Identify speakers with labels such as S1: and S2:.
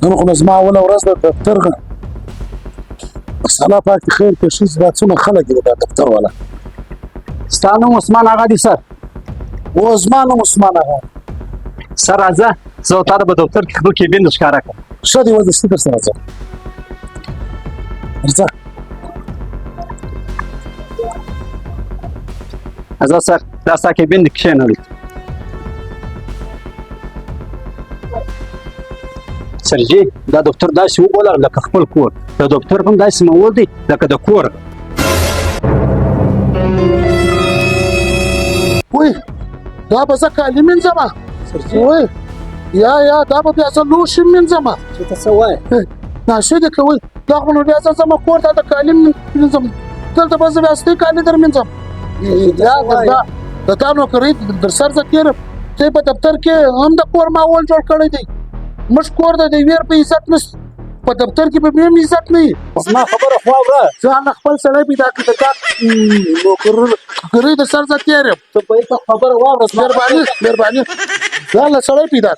S1: نن خو زما اوله ورځ د دفتر مساله پاک خیر کې شي دا څونه خلک دي د دفتر والا
S2: ستا نوم عثمان آغا دی سر
S1: و عثمان آغا
S2: سر راځه زه او تا ته په دفتر کې خپل کیبین ښکاره کړم
S1: ښه دی ودرستي در سره ځه ورځه
S2: ځه سر دا ستا کیبین دی کښېنه سرجي دا دفتر داسې وګوره لکه خپل کور د دفتر هم داسې مول دی لکه د کور
S1: وای دا به زه کالي مینځم وای یا دا به بیا زه لوښي مینځم
S2: چې ته څه وایې
S1: ناشې دې کوئ دا خو نو بیا زه ځم کور ته د کالي مینځم دلته به زه بیا ستې کالي در مینځم د تا نوکرۍ در سر زه تېرم ته په دفتر کې هم د کور ماحول جوړ کړی دی موږ کور د دې ویر په عزت نشته په دفتر کې به هم عزت نه وي
S2: زما خبره خو اوره
S1: ځان خپل سړی پیدا کړي د تا نوکرۍ د سر زه تېر یم
S2: ته په خبره واوره
S1: مهرباني ځان له سړی پیدا